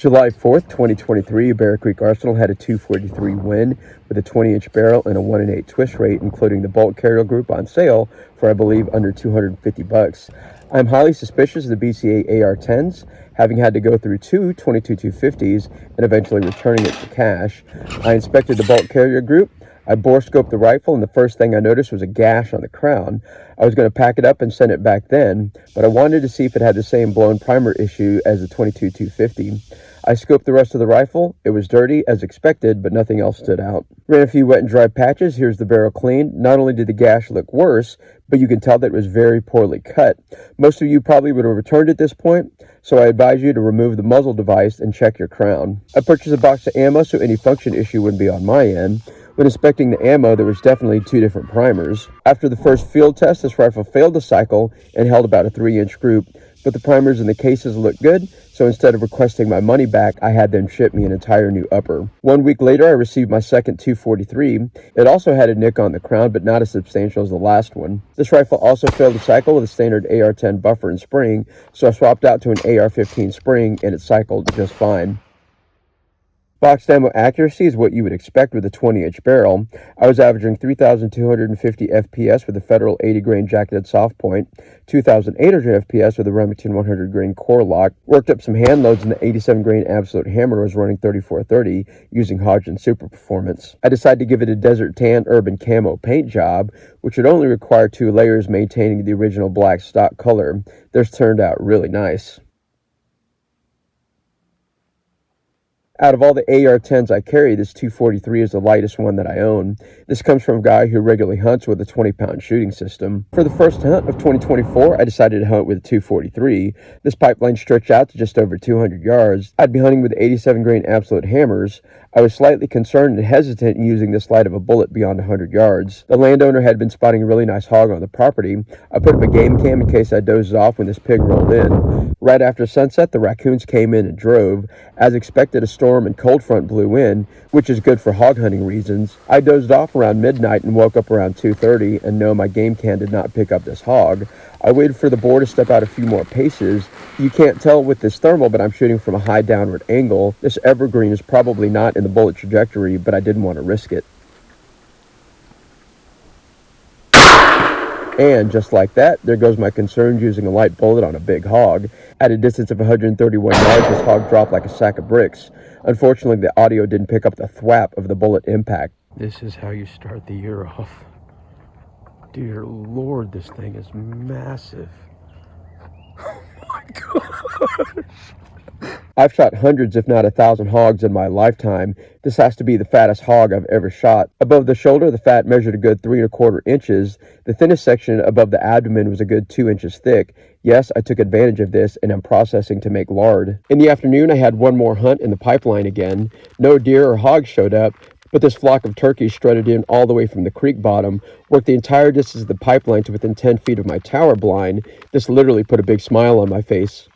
July 4th, 2023, Bear Creek Arsenal had a 243 win with a 20-inch barrel and a 1-in-8 twist rate, including the bulk carrier group on sale for, I believe, under $250. I'm highly suspicious of the BCA AR-10s, having had to go through two 22-250s and eventually returning it for cash. I inspected the bulk carrier group. I bore scoped the rifle, and the first thing I noticed was a gash on the crown. I was going to pack it up and send it back then, but I wanted to see if it had the same blown primer issue as the 22-250. I scoped the rest of the rifle. It was dirty, as expected, but nothing else stood out. Ran a few wet and dry patches. Here's the barrel cleaned. Not only did the gash look worse, but you can tell that it was very poorly cut. Most of you probably would have returned at this point, so I advise you to remove the muzzle device and check your crown. I purchased a box of ammo so any function issue wouldn't be on my end. When inspecting the ammo, there was definitely two different primers. After the first field test, this rifle failed to cycle and held about a 3-inch group, but the primers in the cases looked good, so instead of requesting my money back, I had them ship me an entire new upper. 1 week later, I received my second 243. It also had a nick on the crown, but not as substantial as the last one. This rifle also failed to cycle with a standard AR-10 buffer and spring, so I swapped out to an AR-15 spring, and it cycled just fine. Boxed ammo accuracy is what you would expect with a 20-inch barrel. I was averaging 3,250 FPS with a Federal 80-grain jacketed soft point, 2,800 FPS with a Remington 100-grain core lock. Worked up some hand loads, and the 87-grain absolute hammer was running 3430 using Hodgdon Super Performance. I decided to give it a Desert Tan Urban Camo paint job, which would only require 2 layers, maintaining the original black stock color. This turned out really nice. Out of all the AR-10s I carry, this 243 is the lightest one that I own. This comes from a guy who regularly hunts with a 20-pound shooting system. For the first hunt of 2024, I decided to hunt with a 243. This pipeline stretched out to just over 200 yards. I'd be hunting with 87-grain absolute hammers. I was slightly concerned and hesitant in using this light of a bullet beyond 100 yards. The landowner had been spotting a really nice hog on the property. I put up a game cam in case I dozed off when this pig rolled in. Right after sunset, the raccoons came in and drove. As expected, a storm and cold front blew in, which is good for hog hunting reasons. I dozed off around midnight and woke up around 2:30, and no, my game cam did not pick up this hog. I waited for the boar to step out a few more paces. You can't tell with this thermal, but I'm shooting from a high downward angle. This evergreen is probably not in the bullet trajectory, but I didn't want to risk it. And just like that, there goes my concern using a light bullet on a big hog. At a distance of 131 yards, this hog dropped like a sack of bricks. Unfortunately, the audio didn't pick up the thwap of the bullet impact. This is how you start the year off. Dear Lord, this thing is massive. Oh my gosh. I've shot hundreds, if not 1,000 hogs in my lifetime. This has to be the fattest hog I've ever shot. Above the shoulder, the fat measured a good 3¼ inches. The thinnest section above the abdomen was a good 2 inches thick. Yes, I took advantage of this, and I'm processing to make lard. In the afternoon, I had one more hunt in the pipeline again. No deer or hogs showed up, but this flock of turkeys strutted in all the way from the creek bottom, worked the entire distance of the pipeline to within 10 feet of my tower blind. This literally put a big smile on my face.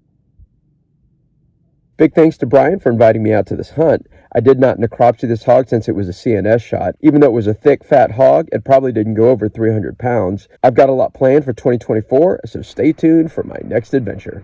Big thanks to Brian for inviting me out to this hunt. I did not necropsy this hog since it was a CNS shot. Even though it was a thick, fat hog, it probably didn't go over 300 pounds. I've got a lot planned for 2024, so stay tuned for my next adventure.